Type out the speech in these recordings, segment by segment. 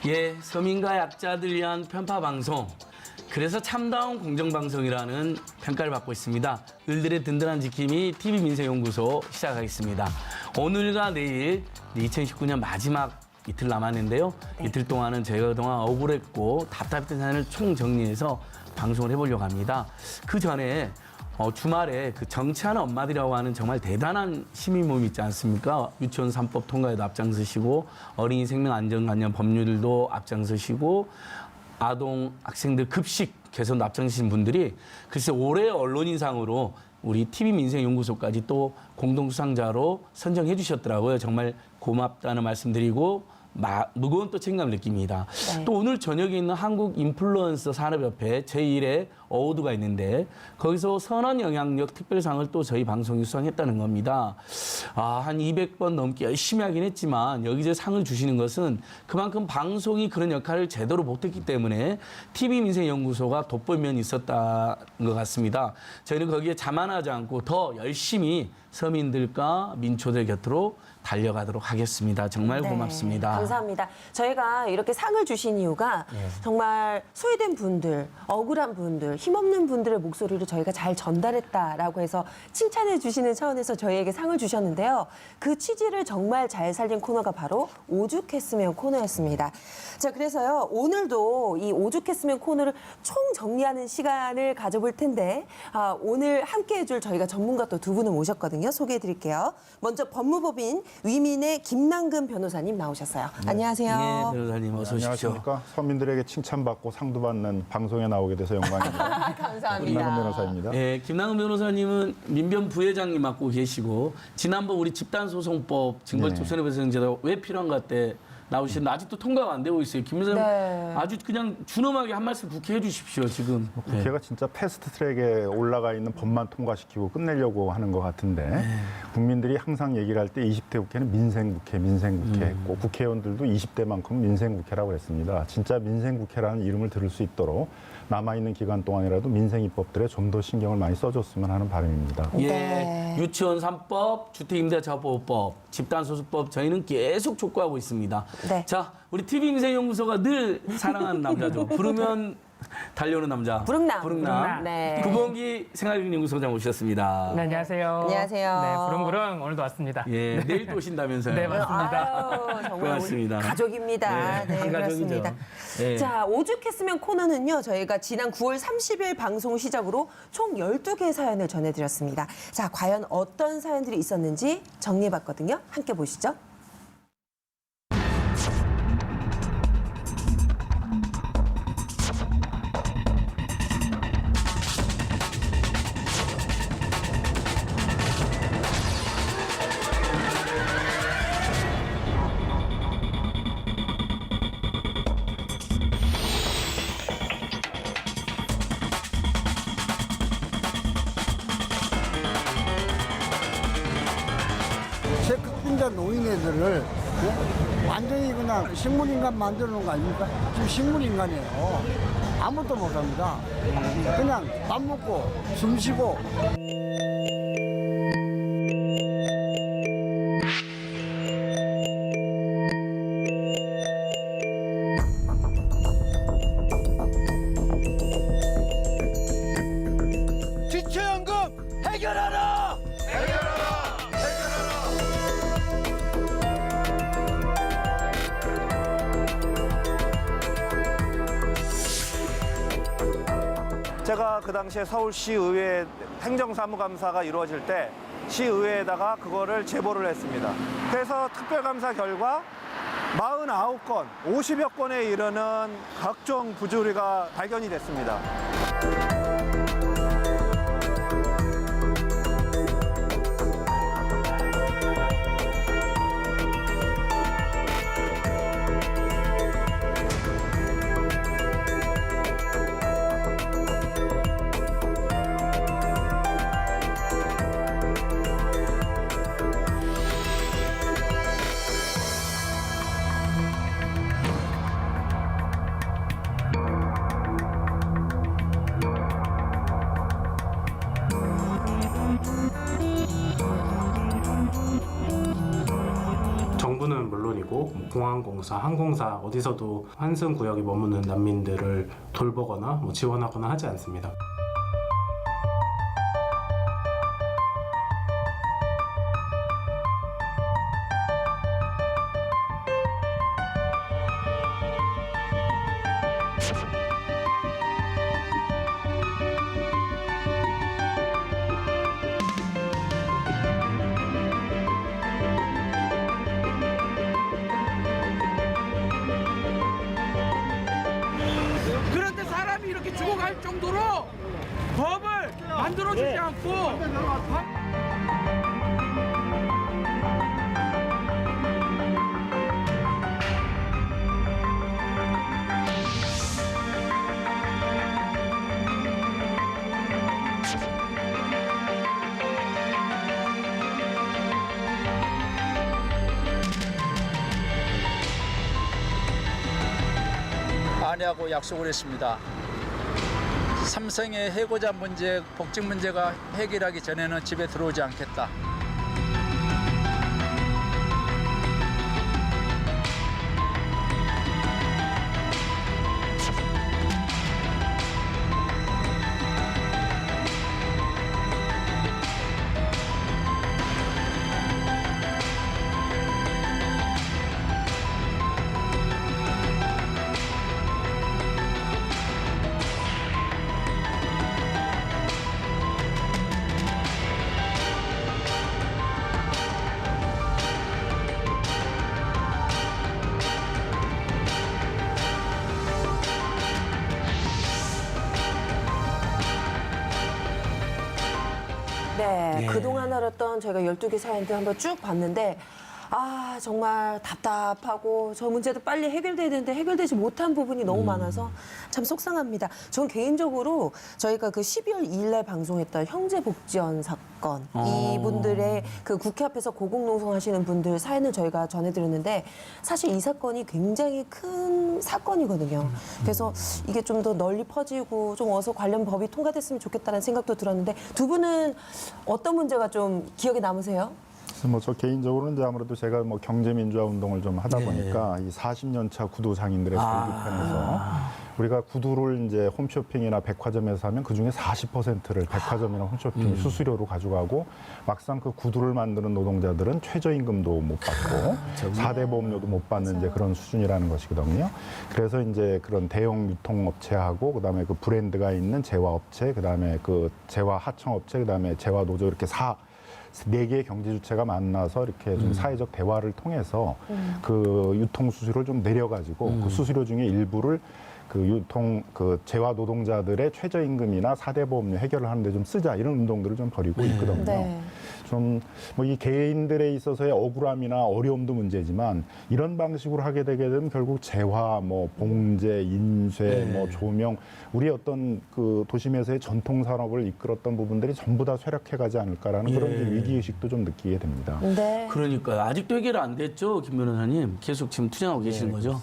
예, 서민과 약자들 위한 편파 방송. 그래서 참다운 공정방송이라는 평가를 받고 있습니다. 을들의 든든한 지킴이 TV민생연구소 시작하겠습니다. 오늘과 내일 2019년 마지막 이틀 남았는데요. 네. 이틀 동안은 저희가 그동안 억울했고 답답했던 사연을 총정리해서 방송을 해보려고 합니다. 그 전에 주말에 그 정치하는 엄마들이라고 하는 정말 대단한 시민 모임 있지 않습니까? 유치원 3법 통과에도 앞장서시고 어린이 생명안전관련 법률도 앞장서시고 아동 학생들 급식 개선도 앞장서신 분들이 글쎄 올해 언론인상으로 우리 TV민생연구소까지 또 공동수상자로 선정해 주셨더라고요. 정말 고맙다는 말씀드리고 무거운 또 책임감을 느낍니다. 네. 또 오늘 저녁에 있는 한국인플루언서 산업협회 제1회 어워드가 있는데 거기서 선한 영향력 특별상을 또 저희 방송이 수상했다는 겁니다. 한 200번 넘게 열심히 하긴 했지만 여기서 상을 주시는 것은 그만큼 방송이 그런 역할을 제대로 못했기 때문에 TV민생연구소가 돋보인 면이 있었다는 것 같습니다. 저희는 거기에 자만하지 않고 더 열심히 서민들과 민초들 곁으로 달려가도록 하겠습니다. 정말 네, 고맙습니다. 감사합니다. 저희가 이렇게 상을 주신 이유가 정말 소외된 분들, 억울한 분들, 힘없는 분들의 목소리를 저희가 잘 전달했다라고 해서 칭찬해 주시는 차원에서 저희에게 상을 주셨는데요. 그 취지를 정말 잘 살린 코너가 바로 오죽했으면 코너였습니다. 자, 그래서요. 오늘도 이 오죽했으면 코너를 총 정리하는 시간을 가져볼 텐데 오늘 함께해 줄 저희가 전문가 또 두 분을 모셨거든요. 소개해 드릴게요. 먼저 법무법인 위민의 김남근 변호사님 나오셨어요. 네. 안녕하세요. 네, 변호사님 어서 오십시오. 안녕하십니까. 서민들에게 칭찬받고 상도 받는 방송에 나오게 돼서 영광입니다. 감사합니다. 김남근 변호사입니다. 네, 김남근 변호사님은 민변 부회장님 맡고 계시고 지난번 우리 집단소송법 징벌적 손해배상제도 왜 필요한가 때 나오시는데 아직도 통과가 안 되고 있어요. 김 변호사님 아주 그냥 준엄하게 한 말씀 국회 해주십시오. 지금. 국회가 진짜 패스트트랙에 올라가 있는 법만 통과시키고 끝내려고 하는 것 같은데 국민들이 항상 얘기를 할 때 20대 국회는 민생국회 했고 국회의원들도 20대만큼 민생국회라고 했습니다. 진짜 민생국회라는 이름을 들을 수 있도록 남아있는 기간 동안이라도 민생 입법들에 좀 더 신경을 많이 써줬으면 하는 바람입니다. 예, 유치원 3법, 주택임대차보호법, 집단소수법 저희는 계속 촉구하고 있습니다. 네. 자, 우리 TV민생연구소가 늘 사랑하는 남자죠. 부르면 달려오는 남자. 부릉남. 네. 구봉기 생활연구소장 오셨습니다. 네, 안녕하세요. 안녕하세요. 네, 부릉부릉 오늘도 왔습니다. 예, 내일 또 오신다면서요. 네, 맞습니다. 아유, 정말 고맙습니다. 우리 가족입니다. 네, 네, 그렇습니다. 네. 자, 오죽했으면 코너는요. 저희가 지난 9월 30일 방송 시작으로 총 12개의 사연을 전해드렸습니다. 자, 과연 어떤 사연들이 있었는지 정리해봤거든요. 함께 보시죠. 제 극빈자 노인애들을 완전히 그냥 식물인간 만들어 놓은 거 아닙니까? 지금 식물인간이에요. 아무것도 못합니다. 그냥 밥 먹고 숨 쉬고. 기초연금 해결하라! 제가 그 당시에 서울시의회 행정사무감사가 이루어질 때 시의회에다가 그거를 제보를 했습니다. 그래서 특별감사 결과 49건, 50여 건에 이르는 각종 부조리가 발견이 됐습니다. 공항공사, 항공사 어디서도 환승 구역에 머무는 난민들을 돌보거나 뭐 지원하거나 하지 않습니다. 그런데 사람이 이렇게 죽어갈 정도로 법을 만들어주지 않고 아내하고 약속을 했습니다. 삼성의 해고자 문제, 복직 문제가 해결하기 전에는 집에 들어오지 않겠다. 네, 예. 그동안 알았던 저희가 12개 사연들 한번 쭉 봤는데 아 정말 답답하고 저 문제도 빨리 해결돼야 되는데 해결되지 못한 부분이 너무 많아서 참 속상합니다. 전 개인적으로 저희가 그 12월 2일 날 방송했던 형제복지원 사건 이분들의 그 국회 앞에서 고공농성하시는 분들 사연을 저희가 전해드렸는데 사실 이 사건이 굉장히 큰 사건이거든요. 그래서 이게 좀 더 널리 퍼지고 좀 어서 관련 법이 통과됐으면 좋겠다는 생각도 들었는데 두 분은 어떤 문제가 좀 기억에 남으세요? 뭐 저 개인적으로는 이제 아무래도 제가 뭐 경제민주화 운동을 좀 하다 네. 보니까 이 40년 차 구두 상인들의 절규편에서 우리가 구두를 이제 홈쇼핑이나 백화점에서 사면 그 중에 40%를 백화점이나 홈쇼핑이 수수료로 가져가고 막상 그 구두를 만드는 노동자들은 최저임금도 못 받고 4대 보험료도 못 받는 이제 그런 수준이라는 것이거든요. 그래서 이제 그런 대형 유통업체하고 그다음에 그 브랜드가 있는 제화업체, 그다음에 그 제화 하청업체, 그다음에 제화 노조 이렇게 4개의 경제 주체가 만나서 이렇게 좀 사회적 대화를 통해서 그 유통 수수료를 좀 내려가지고 그 수수료 중에 일부를 그 재화 노동자들의 최저임금이나 4대 보험료 해결을 하는데 좀 쓰자 이런 운동들을 좀 벌이고 있거든요. 네. 좀 뭐 이 개인들에 있어서의 억울함이나 어려움도 문제지만 이런 방식으로 하게 되게 되면 결국 재화, 뭐 봉제, 인쇄, 뭐 조명 우리 어떤 그 도심에서의 전통 산업을 이끌었던 부분들이 전부 다 쇠락해가지 않을까라는 그런 이제 위기 의식도 좀 느끼게 됩니다. 네. 그러니까요. 아직도 해결 안 됐죠, 김 변호사님. 계속 지금 투쟁하고 계시는 거죠.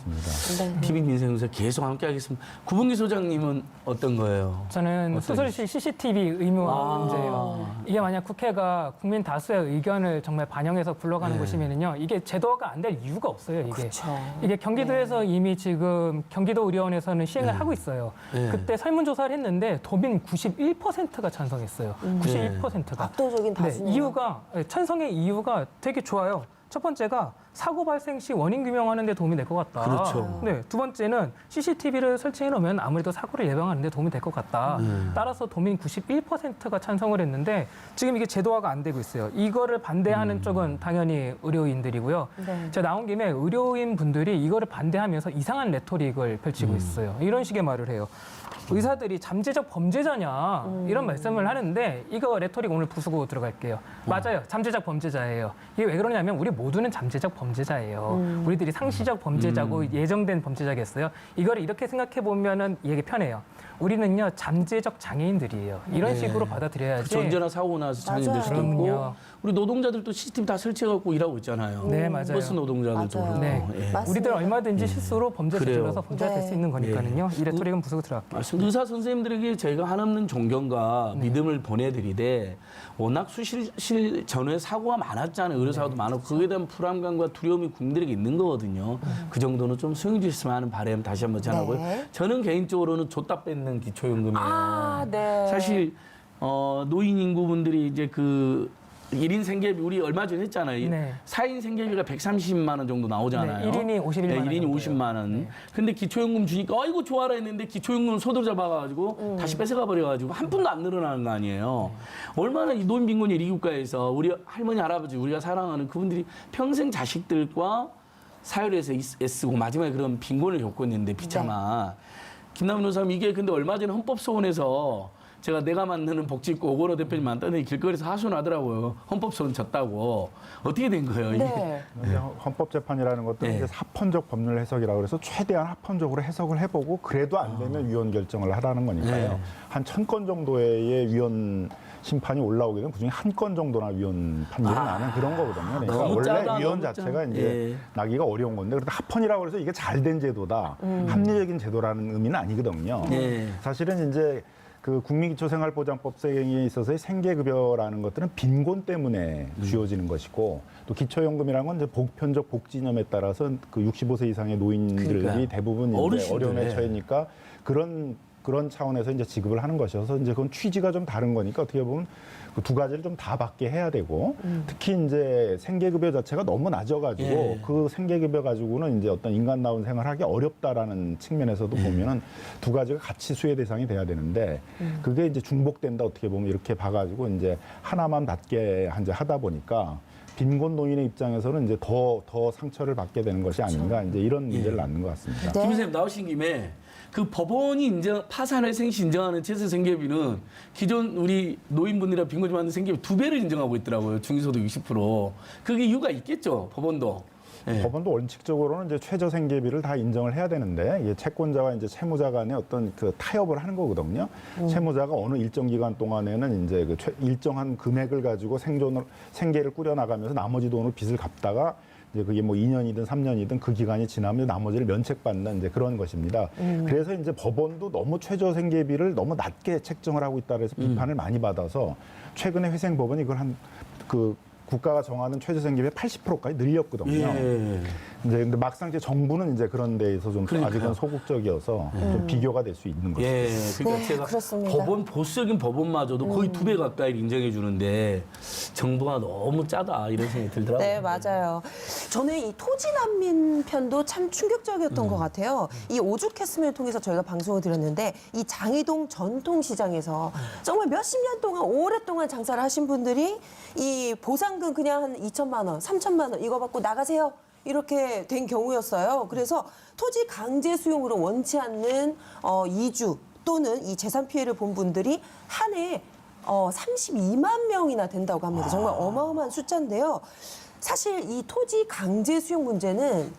네. TV 민생에서 계속 함께하겠습니다. 구봉기 소장님은 어떤 거예요? 저는 수술실 CCTV 의무 문제예요. 이게 만약 국회가 국민 다수의 의견을 정말 반영해서 굴러가는 곳이면요, 이게 제도화가 안 될 이유가 없어요. 이게 그렇죠. 이게 경기도에서 이미 지금 경기도의료원에서는 시행을 하고 있어요. 그때 설문조사를 했는데 도민 91%가 찬성했어요. 91%가. 압도적인 다수네요. 이유가 찬성의 이유가 되게 좋아요. 첫 번째가 사고 발생 시 원인 규명하는 데 도움이 될 것 같다. 그렇죠. 네, 두 번째는 CCTV를 설치해 놓으면 아무래도 사고를 예방하는 데 도움이 될 것 같다. 따라서 도민 91%가 찬성을 했는데 지금 이게 제도화가 안 되고 있어요. 이거를 반대하는 쪽은 당연히 의료인들이고요. 네. 제가 나온 김에 의료인 분들이 이거를 반대하면서 이상한 레토릭을 펼치고 있어요. 이런 식의 말을 해요. 의사들이 잠재적 범죄자냐 이런 말씀을 하는데 이거 레토릭 오늘 부수고 들어갈게요. 맞아요. 잠재적 범죄자예요. 이게 왜 그러냐면 우리 모두는 잠재적 범죄자예요. 우리들이 상시적 범죄자고 예정된 범죄자겠어요. 이걸 이렇게 생각해 보면은 이게 편해요. 우리는요 잠재적 장애인들이에요. 이런 식으로 받아들여야지. 그렇죠. 언제나 사고 나서 장애인될 수도 있고 그럼요. 우리 노동자들도 CCTV 다 설치해갖고 일하고 있잖아요. 네, 맞아요. 버스 노동자들도 맞아요. 그렇고. 네. 예. 맞습니다. 우리들 얼마든지 실수로 범죄 그래요. 저질러서 범죄가 될 수 있는 거니까요. 이 레토릭은 부수고 들어갈게요. 맞습니다. 의사 선생님들에게 저희가 한없는 존경과 믿음을 보내드리되 워낙 수실 전후에 사고가 많았잖아요. 의료사고도 많았고 그에 대한 불안감과 두려움이 국민들에게 있는 거거든요. 그 정도는 좀 수용해 주셨으면 하는 바람 다시 한번 전하고요. 네. 저는 개인적으로는 줬다 뺏는 기초연금이에요. 아, 네. 사실 노인 인구분들이 이제 그 1인 생계비 우리 얼마 전에 했잖아요. 네. 4인 생계비가 130만 원 정도 나오잖아요. 네, 1인이 51만 네, 원 1인이 정도예요. 50만 원. 네. 근데 기초연금 주니까 아이고 좋아라 했는데 기초연금 소득 잡아가지고 다시 뺏어가 버려가지고 한 푼도 안 늘어나는 거 아니에요. 얼마나 이 노인 빈곤이 이 국가에서 우리 할머니 할아버지 우리가 사랑하는 그분들이 평생 자식들과 사회를 해서 애쓰고 마지막에 그런 빈곤을 겪고 있는데 비참한 김남은 의사님 이게 근데 얼마 전에 헌법소원에서 제가 내가 만드는 복지국 오건호 대표님 만났더니 길거리에서 하소연하더라고요. 헌법소원 졌다고. 어떻게 된 거예요 이게? 네. 이제 헌법재판이라는 것도 네. 이제 합헌적 법률 해석이라고 그래서 최대한 합헌적으로 해석을 해보고 그래도 안 되면 위헌 결정을 하라는 거니까요. 네. 한 1000건 정도의 위헌 심판이 올라오게 되면 그중에 한 건 정도나 위헌 판결이 나는 그런 거거든요. 그러니까 너무 원래 짜다, 위헌 너무 자체가 짜. 이제 예. 나기가 어려운 건데 그래도 합헌이라고 해서 이게 잘된 제도다, 합리적인 제도라는 의미는 아니거든요. 예. 사실은 이제 그 국민기초생활보장법 시행에 있어서의 생계급여라는 것들은 빈곤 때문에 주어지는 것이고 또 기초연금이라는 건 이제 보편적 복지념에 따라서 그 65세 이상의 노인들이 그러니까요. 대부분 이제 어르신들, 어려움에 예. 처해니까 그런 차원에서 이제 지급을 하는 것이어서 이제 그건 취지가 좀 다른 거니까 어떻게 보면 그 두 가지를 좀 다 받게 해야 되고 특히 이제 생계급여 자체가 너무 낮아가지고 예. 그 생계급여 가지고는 이제 어떤 인간다운 생활하기 어렵다라는 측면에서도 보면은 두 가지가 같이 수혜 대상이 돼야 되는데 그게 이제 중복된다 어떻게 보면 이렇게 봐가지고 이제 하나만 받게 이제 하다 보니까 빈곤 노인의 입장에서는 이제 더 상처를 받게 되는 것이 아닌가 이제 이런 문제를 낳는 것 같습니다. 네. 김 선생님 나오신 김에 그 법원이 인정 파산을 생시 인정하는 최저 생계비는 기존 우리 노인분들이나 빈곤 받는 생계비 2배를 인정하고 있더라고요. 중위소득 60%. 그게 이유가 있겠죠. 법원도. 예. 법원도 원칙적으로는 이제 최저 생계비를 다 인정을 해야 되는데 이게 채권자와 이제 채무자 간의 어떤 그 타협을 하는 거거든요. 채무자가 어느 일정 기간 동안에는 이제 그 일정한 금액을 가지고 생계를 꾸려 나가면서 나머지 돈을 빚을 갚다가 이제 그게 뭐 2년이든 3년이든 그 기간이 지나면 나머지를 면책받는 이제 그런 것입니다. 그래서 이제 법원도 너무 최저 생계비를 너무 낮게 책정을 하고 있다 그래서 비판을 많이 받아서 최근에 회생법원이 이걸 그 국가가 정하는 최저 생계비의 80%까지 늘렸거든요. 예. 이제 근데 막상 이제 정부는 이제 그런 데에서 좀 그러니까요. 아직은 소극적이어서 좀 비교가 될 수 있는 거죠. 예, 그러니까 네, 제가 그렇습니다. 법원 보수적인 법원마저도 거의 2배 가까이 인정해 주는데 정부가 너무 짜다 이런 생각이 들더라고요. 네, 맞아요. 저는 이 토지 난민 편도 참 충격적이었던 것 같아요. 이 오죽했음을 통해서 저희가 방송을 드렸는데 이 장이동 전통시장에서 정말 몇십 년 동안 오랫동안 장사를 하신 분들이 이 보상금 그냥 한 2천만 원, 3천만 원 이거 받고 나가세요. 이렇게 된 경우였어요. 그래서 토지 강제 수용으로 원치 않는 이주 또는 이 재산 피해를 본 분들이 한 해 32만 명이나 된다고 합니다. 정말 어마어마한 숫자인데요. 사실 이 토지 강제 수용 문제는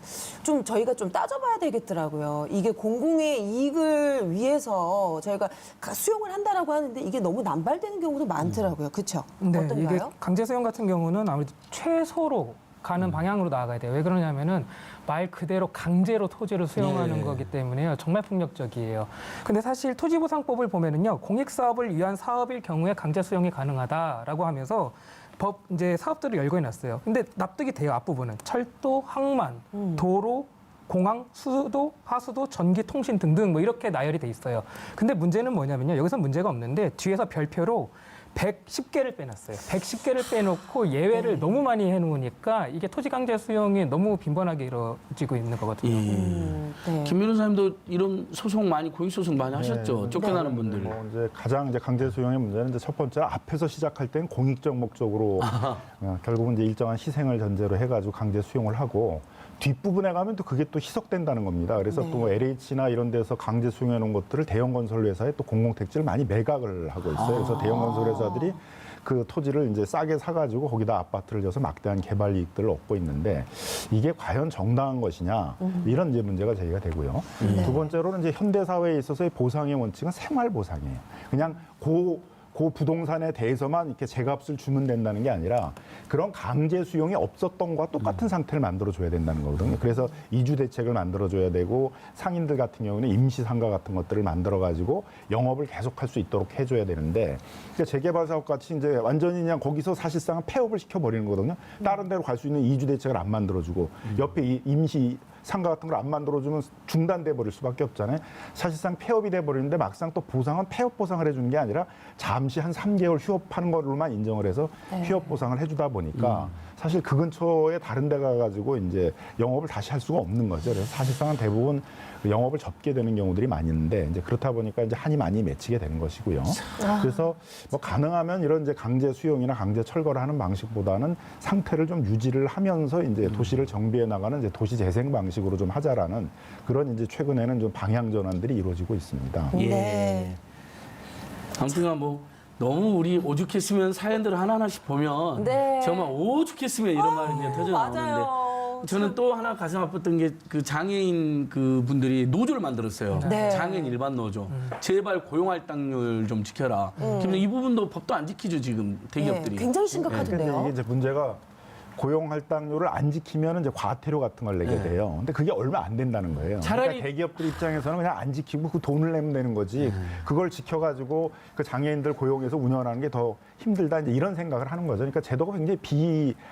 좀 저희가 좀 따져봐야 되겠더라고요. 이게 공공의 이익을 위해서 저희가 수용을 한다라고 하는데 이게 너무 남발되는 경우도 많더라고요. 그렇죠? 네, 어떤가요? 이게 강제 수용 같은 경우는 아무래도 최소로 가는 방향으로 나아가야 돼요. 왜 그러냐면은 말 그대로 강제로 토지를 수용하는 네. 거기 때문에요. 정말 폭력적이에요. 근데 사실 토지보상법을 보면은요, 공익사업을 위한 사업일 경우에 강제 수용이 가능하다라고 하면서 이제 사업들을 열거해 놨어요. 근데 납득이 돼요, 앞부분은. 철도, 항만, 도로, 공항, 수도, 하수도, 전기, 통신 등등 뭐 이렇게 나열이 돼 있어요. 근데 문제는 뭐냐면요. 여기서 문제가 없는데 뒤에서 별표로 110개를 빼놨어요. 110개를 빼놓고 예외를 너무 많이 해놓으니까 이게 토지 강제 수용이 너무 빈번하게 이루어지고 있는 거거든요. 네. 김 변호사님도 이런 소송 많이 공익소송 많이 하셨죠. 쫓겨나는 분들. 뭐 이제 가장 이제 강제 수용의 문제는 이제 첫 번째 앞에서 시작할 땐 공익적 목적으로 결국은 이제 일정한 희생을 전제로 해가지고 강제 수용을 하고 뒷부분에 가면 또 그게 또 희석된다는 겁니다. 그래서 또 LH나 이런 데서 강제 수용해 놓은 것들을 대형 건설 회사에 또 공공택지를 많이 매각을 하고 있어요. 그래서 대형 건설 회사들이 그 토지를 이제 싸게 사가지고 거기다 아파트를 져서 막대한 개발 이익들을 얻고 있는데 이게 과연 정당한 것이냐 이런 이제 문제가 제기가 되고요. 두 번째로는 이제 현대 사회에 있어서의 보상의 원칙은 생활 보상이에요. 그냥 그 부동산에 대해서만 이렇게 제값을 주면 된다는 게 아니라 그런 강제 수용이 없었던 것과 똑같은 상태를 만들어줘야 된다는 거거든요. 그래서 이주 대책을 만들어줘야 되고 상인들 같은 경우는 임시 상가 같은 것들을 만들어가지고 영업을 계속할 수 있도록 해줘야 되는데 그러니까 재개발 사업 같이 이제 완전히 그냥 거기서 사실상 폐업을 시켜버리는 거거든요. 다른 데로 갈 수 있는 이주 대책을 안 만들어주고 옆에 이 임시 상가 같은 걸 안 만들어주면 중단돼 버릴 수밖에 없잖아요. 사실상 폐업이 돼 버리는데 막상 또 보상은 폐업 보상을 해주는 게 아니라 잠시 한 3개월 휴업하는 걸로만 인정을 해서 휴업 보상을 해주다 보니까 사실 그 근처에 다른 데 가가지고 이제 영업을 다시 할 수가 없는 거죠. 그래서 사실상은 대부분 영업을 접게 되는 경우들이 많이 있는데 이제 그렇다 보니까 이제 한이 많이 맺히게 되는 것이고요. 그래서 뭐 가능하면 이런 이제 강제 수용이나 강제 철거를 하는 방식보다는 상태를 좀 유지를 하면서 이제 도시를 정비해 나가는 이제 도시 재생 방식으로 좀 하자라는 그런 이제 최근에는 좀 방향 전환들이 이루어지고 있습니다. 예. 네. 아무튼 뭐 너무 우리 오죽했으면 사연들을 하나하나씩 보면 네. 정말 오죽했으면 이런 말이 그냥 터져 나오는데 맞아요. 저는 또 하나 가슴 아팠던 게 그 장애인 그 분들이 노조를 만들었어요. 네. 장애인 일반 노조. 제발 고용할당률 좀 지켜라. 근데 이 부분도 법도 안 지키죠 지금 대기업들이. 네, 굉장히 근데 심각하던데요. 이게 이제 문제가 고용 할당률을 안 지키면 이제 과태료 같은 걸 내게 돼요. 근데 그게 얼마 안 된다는 거예요. 차라리- 그러니까 대기업들 입장에서는 그냥 안 지키고 그 돈을 내면 되는 거지. 그걸 지켜가지고 그 장애인들 고용해서 운영하는 게 더 힘들다 이제 이런 생각을 하는 거죠. 그러니까 제도가 굉장히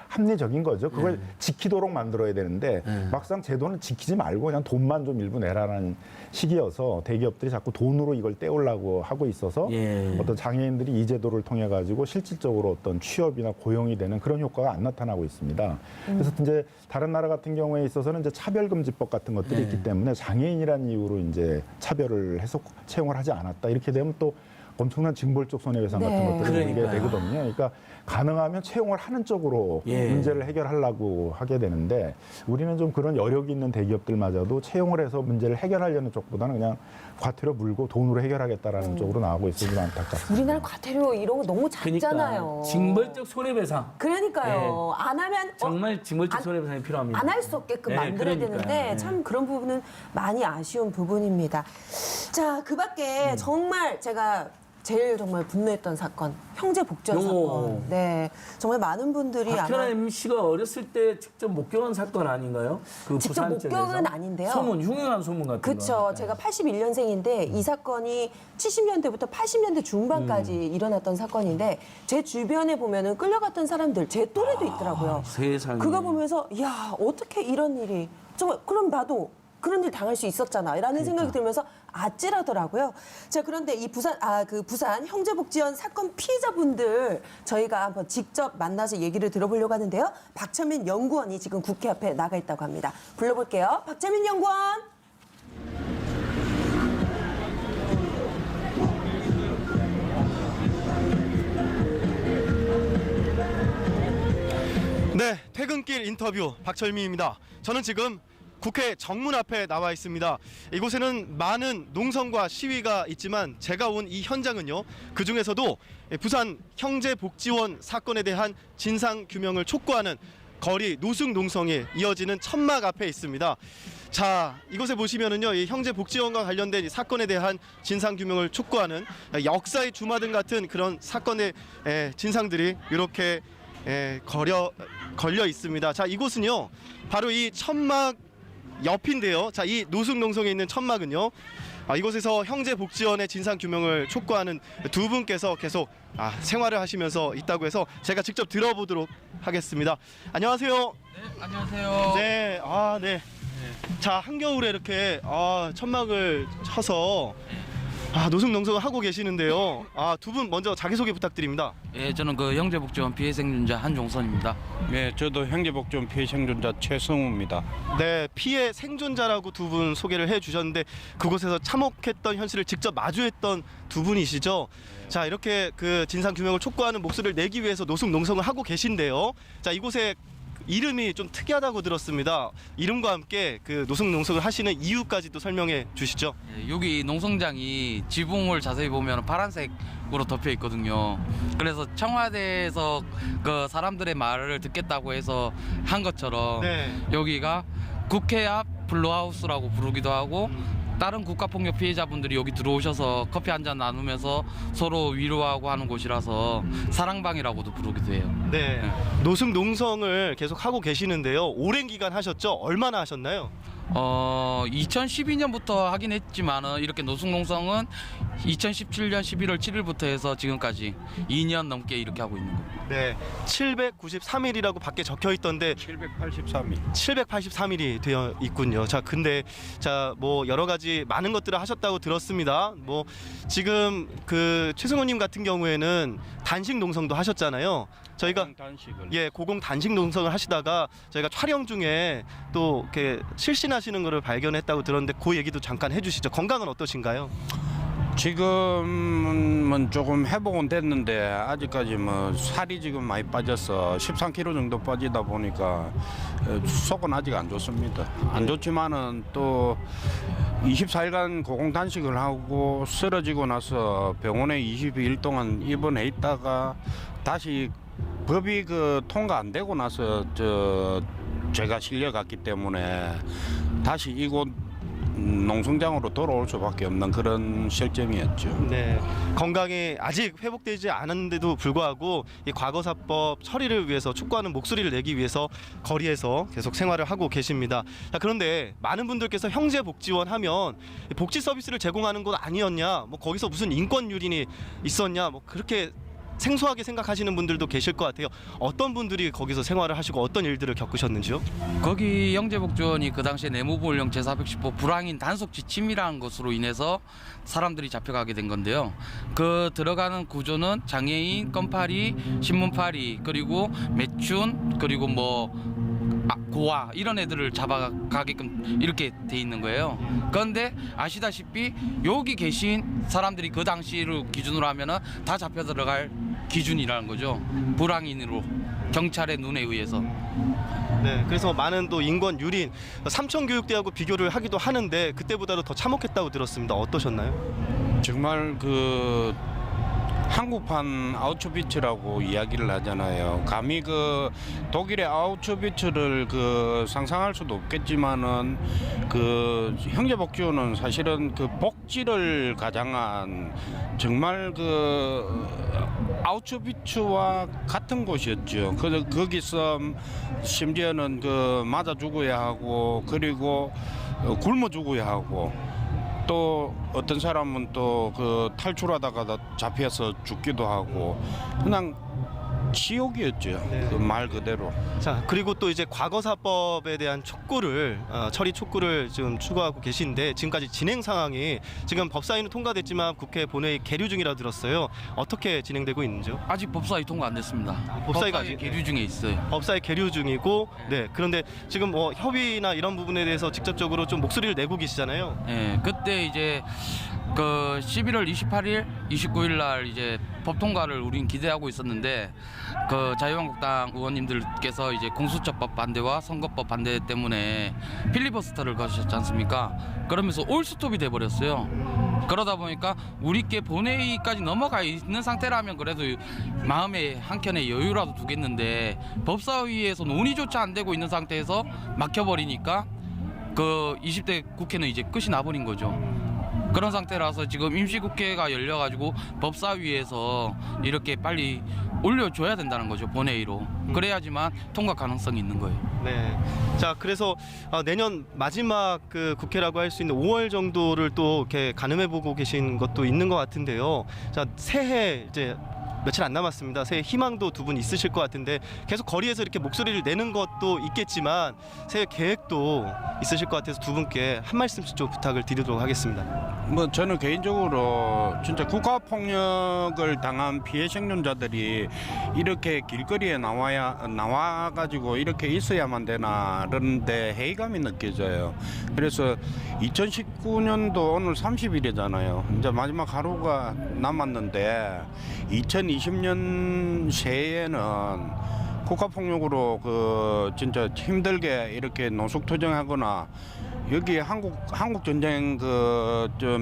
비합리적인 거죠. 그걸 지키도록 만들어야 되는데 막상 제도는 지키지 말고 그냥 돈만 좀 일부 내라는 시기여서 대기업들이 자꾸 돈으로 이걸 떼우려고 하고 있어서 예. 어떤 장애인들이 이 제도를 통해 가지고 실질적으로 어떤 취업이나 고용이 되는 그런 효과가 안 나타나고 있습니다. 그래서 이제 다른 나라 같은 경우에 있어서는 이제 차별금지법 같은 것들이 있기 때문에 장애인이라는 이유로 이제 차별을 해서 채용을 하지 않았다 이렇게 되면 또 엄청난 징벌적 손해배상 같은 네. 것들을 내게 그러니까요. 되거든요. 그러니까 가능하면 채용을 하는 쪽으로 예. 문제를 해결하려고 하게 되는데 우리는 좀 그런 여력이 있는 대기업들마저도 채용을 해서 문제를 해결하려는 쪽보다는 그냥 과태료 물고 돈으로 해결하겠다라는 쪽으로 나가고 있어서 좀 안타깝습니다. 우리나라 과태료 이런 거 너무 작잖아요. 그러니까 징벌적 손해배상. 그러니까요. 안 하면 정말 징벌적 안- 손해배상이 필요합니다. 안 할 수 없게끔 네, 만들어야 그러니까요. 되는데 네. 참 그런 부분은 많이 아쉬운 부분입니다. 자, 그 밖에 정말 제가 제일 정말 분노했던 사건, 형제 복지원 오. 사건. 네, 정말 많은 분들이 박현아 아마 MC가 어렸을 때 직접 목격한 사건 아닌가요? 그 직접 부산 쪽에서? 목격은 아닌데요. 소문, 흉흉한 소문 같은 거. 그렇죠. 제가 81년생인데 이 사건이 70년대부터 80년대 중반까지 일어났던 사건인데 제 주변에 보면은 끌려갔던 사람들 제 또래도 있더라고요. 세상에. 그거 보면서 야 어떻게 이런 일이 정말 그럼 나도 그런 일 당할 수 있었잖아라는 생각이 들면서 아찔하더라고요. 자 그런데 이 부산 형제복지원 사건 피해자분들 저희가 한번 직접 만나서 얘기를 들어보려고 하는데요. 박철민 연구원이 지금 국회 앞에 나가 있다고 합니다. 불러볼게요. 박철민 연구원. 네, 퇴근길 인터뷰 박철민입니다. 저는 지금 국회 정문 앞에 나와 있습니다. 이곳에는 많은 농성과 시위가 있지만 제가 온 이 현장은요. 그중에서도 부산 형제복지원 사건에 대한 진상규명을 촉구하는 거리 노숙농성이 이어지는 천막 앞에 있습니다. 자, 이곳에 보시면은요, 이 형제복지원과 관련된 이 사건에 대한 진상규명을 촉구하는 역사의 주마등 같은 그런 사건의 진상들이 이렇게 걸려 있습니다. 자, 이곳은요, 바로 이 천막 옆인데요. 자, 이 노숙농성에 있는 천막은요, 이곳에서 형제복지원의 진상규명을 촉구하는 두 분께서 계속 생활을 하시면서 있다고 해서 제가 직접 들어보도록 하겠습니다. 안녕하세요. 네, 안녕하세요. 네, 네. 자, 한겨울에 이렇게 천막을 쳐서 노숙농성을 하고 계시는데요. 두 분 먼저 자기소개 부탁드립니다. 예, 저는 그 형제복지원 피해생존자 한종선입니다. 네, 저도 형제복지원 피해 생존자 최성우입니다. 네, 피해 생존자라고 두 분 소개를 해주셨는데 그곳에서 참혹했던 현실을 직접 마주했던 두 분이시죠. 자, 이렇게 그 진상규명을 촉구하는 목소리를 내기 위해서 노숙농성을 하고 계신데요. 자, 이곳에 이름이 좀 특이하다고 들었습니다. 이름과 함께 그 노숙농성을 하시는 이유까지도 설명해 주시죠. 예, 여기 농성장이 지붕을 자세히 보면 파란색으로 덮여 있거든요. 그래서 청와대에서 그 사람들의 말을 듣겠다고 해서 한 것처럼 네. 여기가 국회 앞 블루하우스라고 부르기도 하고 다른 국가폭력 피해자분들이 여기 들어오셔서 커피 한잔 나누면서 서로 위로하고 하는 곳이라서 사랑방이라고도 부르기도 해요. 네. 노숙 농성을 계속 하고 계시는데요. 오랜 기간 하셨죠? 얼마나 하셨나요? 2012년부터 하긴 했지만은 이렇게 노숙농성은 2017년 11월 7일부터 해서 지금까지 2년 넘게 이렇게 하고 있는 겁니다. 네. 793일이라고 밖에 적혀 있던데 783일. 783일이 되어 있군요. 자, 근데 뭐 여러 가지 많은 것들을 하셨다고 들었습니다. 뭐 지금 그 최승호님 같은 경우에는 단식 농성도 하셨잖아요. 저희가 단식을. 고공 단식 농성을 하시다가 저희가 촬영 중에 또 이렇게 실신하시는 것을 발견했다고 들었는데 그 얘기도 잠깐 해주시죠. 건강은 어떠신가요? 지금은 조금 회복은 됐는데 아직까지 뭐 살이 지금 많이 빠져서 13kg 정도 빠지다 보니까 속은 아직 안 좋습니다. 안 좋지만은 또 24일간 고공 단식을 하고 쓰러지고 나서 병원에 22일 동안 입원해 있다가 다시 법이 통과 안 되고 나서 제가 실려갔기 때문에 다시 이곳 농성장으로 돌아올 수밖에 없는 그런 실정이었죠. 네, 건강이 아직 회복되지 않았는데도 불구하고 이 과거사법 처리를 위해서 촉구하는 목소리를 내기 위해서 거리에서 계속 생활을 하고 계십니다. 자, 그런데 많은 분들께서 형제복지원 하면 복지 서비스를 제공하는 곳 아니었냐, 뭐 거기서 무슨 인권 유린이 있었냐, 뭐 그렇게 생소하게 생각하시는 분들도 계실 것 같아요. 어떤 분들이 거기서 생활을 하시고 어떤 일들을 겪으셨는지요? 거기 영재복지원이 그 당시에 내무부원령 제410호 불황인 단속 지침이라는 것으로 인해서 사람들이 잡혀가게 된 건데요. 그 들어가는 구조는 장애인, 껌파리, 신문파리, 그리고 매춘, 그리고 뭐 고아 이런 애들을 잡아가게끔 이렇게 돼 있는 거예요. 그런데 아시다시피 여기 계신 사람들이 그 당시를 기준으로 하면은 다 잡혀 들어갈 기준이라는 거죠. 불황인으로 경찰의 눈에 의해서. 네, 그래서 많은 또 인권 유린, 삼천교육대하고 비교를 하기도 하는데 그때보다도 더 참혹했다고 들었습니다. 어떠셨나요? 정말 한국판 아우슈비츠라고 이야기를 하잖아요. 감히 독일의 아우슈비츠를 상상할 수도 없겠지만은 형제복지원은 사실은 복지를 가장한 정말 아우슈비츠와 같은 곳이었죠. 거기서 심지어는 맞아 죽어야 하고 그리고 굶어 죽어야 하고. 또 어떤 사람은 또 탈출하다가 잡혀서 죽기도 하고 그냥 지옥이었죠. 네. 그 말 그대로. 자, 그리고 또 이제 과거사법에 대한 처리 촉구를 지금 추구하고 계신데 지금까지 진행 상황이 지금 법사위는 통과됐지만 국회 본회의 계류 중이라 들었어요. 어떻게 진행되고 있는지요? 아직 법사위 통과 안 됐습니다. 법사위가 법사위 아직 계류 중에 있어요. 법사위 계류 중이고, 네. 그런데 지금 뭐 협의나 이런 부분에 대해서 직접적으로 좀 목소리를 내고 계시잖아요. 네, 그때 이제 11월 28일, 29일 날 이제 법 통과를 우린 기대하고 있었는데 자유한국당 의원님들께서 이제 공수처법 반대와 선거법 반대 때문에 필리버스터를 거셨지 않습니까? 그러면서 올스톱이 돼 버렸어요. 그러다 보니까 우리께 본회의까지 넘어가 있는 상태라면 그래도 마음에 한켠에 여유라도 두겠는데 법사위에서 논의조차 안 되고 있는 상태에서 막혀버리니까 20대 국회는 이제 끝이 나버린 거죠. 그런 상태라서 지금 임시국회가 열려가지고 법사위에서 이렇게 빨리 올려줘야 된다는 거죠, 본회의로. 그래야지만 통과 가능성이 있는 거예요. 네. 자, 그래서 내년 마지막 국회라고 할 수 있는 5월 정도를 또 이렇게 가늠해보고 계신 것도 있는 것 같은데요. 자, 새해 이제 며칠 안 남았습니다. 새해 희망도 두 분 있으실 것 같은데 계속 거리에서 이렇게 목소리를 내는 것도 있겠지만 새해 계획도 있으실 것 같아서 두 분께 한 말씀씩 좀 부탁을 드리도록 하겠습니다. 저는 개인적으로 진짜 국가폭력을 당한 피해 생존자들이 이렇게 길거리에 나와가지고 이렇게 있어야만 되나 그런데 회의감이 느껴져요. 그래서 2019년도 오늘 30일이잖아요. 이제 마지막 하루가 남았는데 2020년 새해에는 국가폭력으로 진짜 힘들게 이렇게 노숙투쟁하거나 여기 한국 전쟁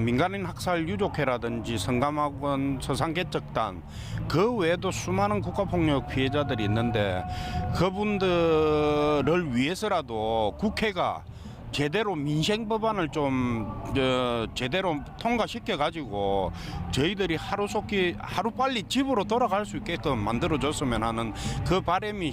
민간인 학살 유족회라든지 성감학원 서산개척단 그 외에도 수많은 국가폭력 피해자들이 있는데 그분들을 위해서라도 국회가 제대로 민생 법안을 좀 제대로 통과시켜 가지고 저희들이 하루 빨리 집으로 돌아갈 수 있게끔 만들어줬으면 하는 그 바람이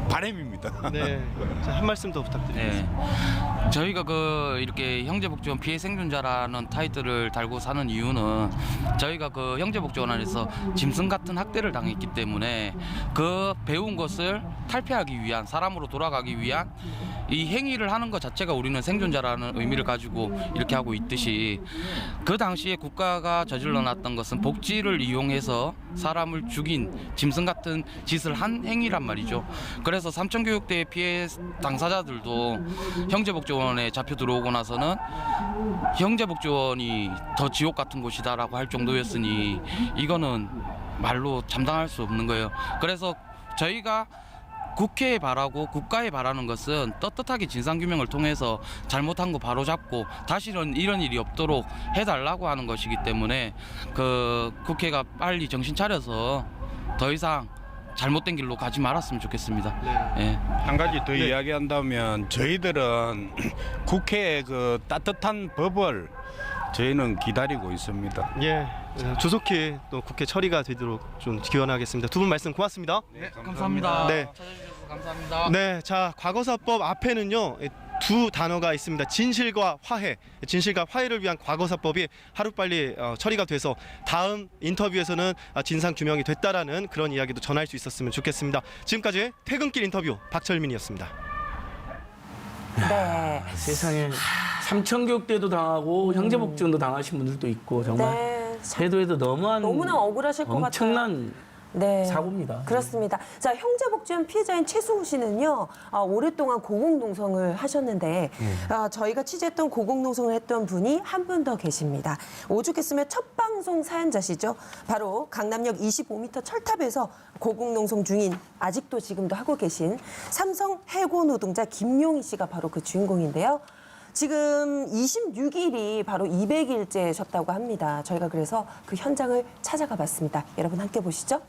바람입니다. 네. 자, 한 말씀 더 부탁드립니다. 네. 저희가 이렇게 형제복지원 피해 생존자라는 타이틀을 달고 사는 이유는 저희가 형제복지원 안에서 짐승 같은 학대를 당했기 때문에 그 배운 것을 탈피하기 위한, 사람으로 돌아가기 위한 이 행위를 하는 것 자체가 우리는 생존자라는 의미를 가지고 이렇게 하고 있듯이, 그 당시에 국가가 저질러 놨던 것은 복지를 이용해서 사람을 죽인 짐승 같은 짓을 한 행위란 말이죠. 그래서 삼천교육대 피해 당사자들도 형제복지원에 잡혀 들어오고 나서는 형제복지원이 더 지옥 같은 곳이다라고 할 정도였으니 이거는 말로 감당할 수 없는 거예요. 그래서 저희가 국회에 바라고 국가에 바라는 것은 떳떳하게 진상규명을 통해서 잘못한 거 바로잡고 다시는 이런 일이 없도록 해달라고 하는 것이기 때문에 국회가 빨리 정신 차려서 더 이상 잘못된 길로 가지 말았으면 좋겠습니다. 네. 한 가지 더 이야기한다면 저희들은 국회의 그 따뜻한 법을 저희는 기다리고 있습니다. 예. 조속히 또 국회 처리가 되도록 좀 기원하겠습니다. 두 분 말씀 고맙습니다. 네, 감사합니다. 네. 찾아주셔서 감사합니다. 네, 자, 과거사법 앞에는요 두 단어가 있습니다. 진실과 화해. 진실과 화해를 위한 과거사법이 하루빨리 처리가 돼서 다음 인터뷰에서는 진상 규명이 됐다라는 그런 이야기도 전할 수 있었으면 좋겠습니다. 지금까지 퇴근길 인터뷰 박철민이었습니다. 네. 세상에 삼천교육대도 당하고 형제복지원도 당하신 분들도 있고 정말 네. 해도 너무나 억울하실 것 같아요. 엄청난 네. 사고입니다. 그렇습니다. 자, 형제복지원 피해자인 최승우 씨는요, 오랫동안 고공농성을 하셨는데, 저희가 취재했던 고공농성을 했던 분이 한 분 더 계십니다. 오죽했으면 첫 방송 사연자시죠. 바로 강남역 25m 철탑에서 고공농성 중인, 아직도 지금도 하고 계신 삼성 해고 노동자 김용희 씨가 바로 그 주인공인데요. 지금 26일이 바로 200일째셨다고 합니다. 저희가 그래서 그 현장을 찾아가 봤습니다. 여러분 함께 보시죠.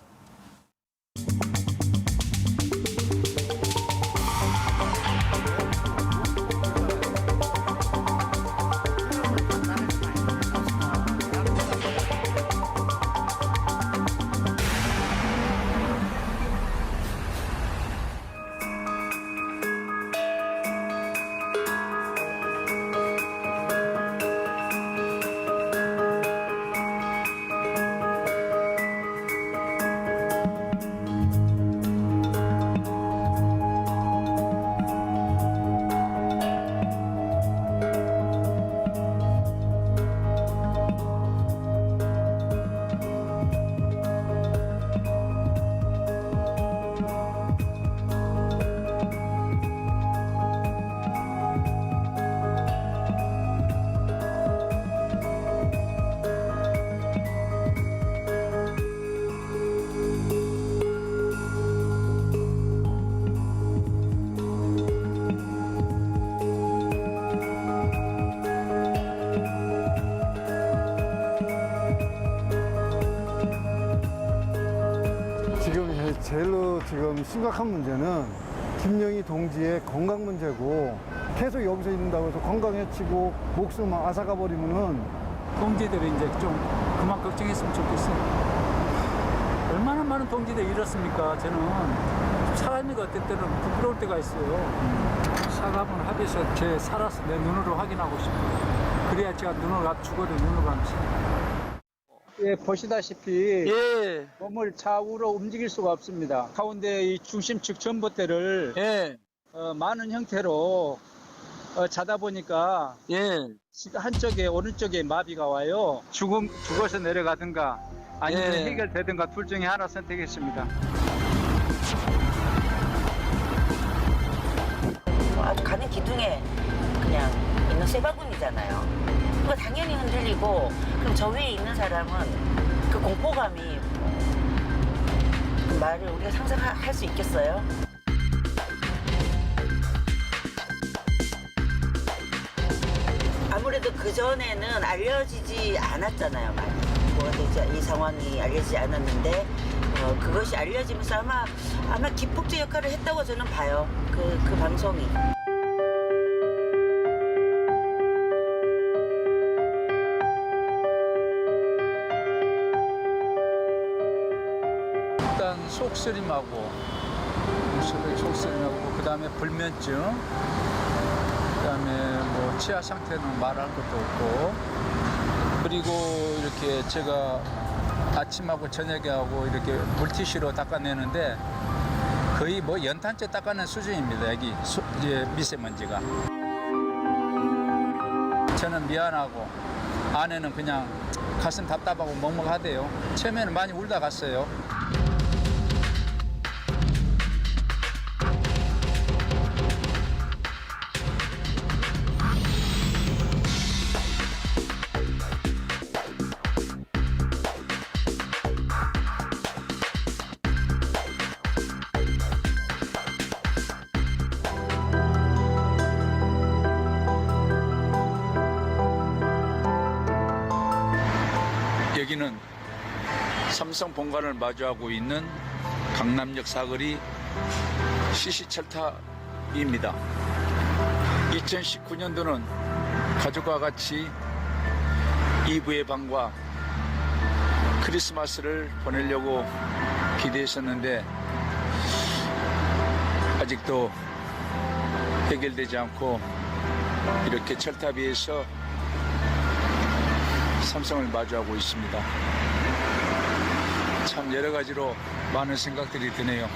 제일로 지금 심각한 문제는 김영희 동지의 건강 문제고, 계속 여기서 있는다고 해서 건강 해치고 목숨 앗아가 버리면은 동지들이 이제 좀 그만 걱정했으면 좋겠어요. 얼마나 많은 동지들이 잃었습니까? 저는 사람이 어떨 때는 부끄러울 때가 있어요. 사과문 합의서 제 살아서 내 눈으로 확인하고 싶어요. 그래야 제가 눈을 죽어도 눈을 감습니다. 예, 보시다시피 몸을 좌우로 움직일 수가 없습니다. 가운데 이 중심축 전봇대를 많은 형태로 자다 보니까 한쪽에 오른쪽에 마비가 와요. 죽어서 내려가든가 아니면 해결되든가 둘 중에 하나 선택했습니다. 가는 기둥에 그냥 있는 쇠바구니잖아요. 그거 당연히 흔들리고, 그럼 저 위에 있는 사람은 그 공포감이 그 말을 우리가 상상할 수 있겠어요? 아무래도 그전에는 알려지지 않았잖아요, 많이. 이 상황이 알려지지 않았는데, 그것이 알려지면서 아마 기폭제 역할을 했다고 저는 봐요. 그 방송이. 속쓰림하고 그다음에 불면증, 그다음에 뭐 치아 상태는 말할 것도 없고, 그리고 이렇게 제가 아침하고 저녁에 하고 이렇게 물티슈로 닦아내는데 거의 뭐 연탄재 닦아낸 수준입니다. 여기 이제 미세먼지가. 저는 미안하고 아내는 그냥 가슴 답답하고 먹먹하대요. 처음에는 많이 울다 갔어요. 여기는 삼성 본관을 마주하고 있는 강남역 사거리 CC철탑입니다. 2019년도는 가족과 같이 이브의 밤과 크리스마스를 보내려고 기대했었는데 아직도 해결되지 않고 이렇게 철탑 위에서 삼성을 마주하고 있습니다. 참 여러 가지로 많은 생각들이 드네요.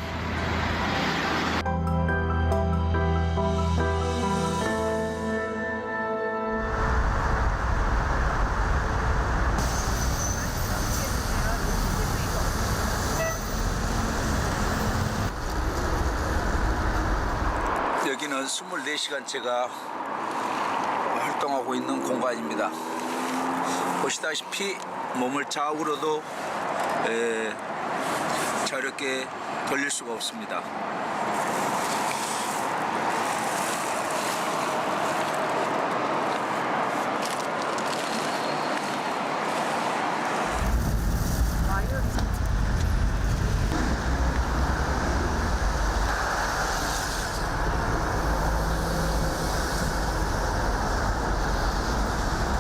여기는 24시간째가 활동하고 있는 공간입니다. 보시다시피 몸을 좌우로도 자유롭게 돌릴 수가 없습니다.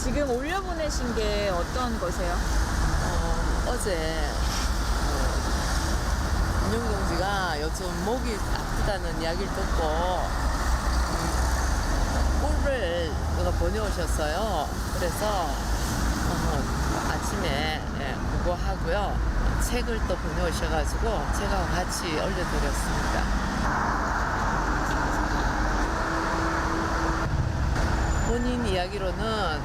지금 올려보내신 게 어떤 거세요? 어제 윤영동지가 요즘 목이 아프다는 이야기를 듣고 꿀을 보내오셨어요. 그래서 아침에 그거 하고요. 책을 또 보내오셔가지고 제가 같이 올려드렸습니다. 본인 이야기로는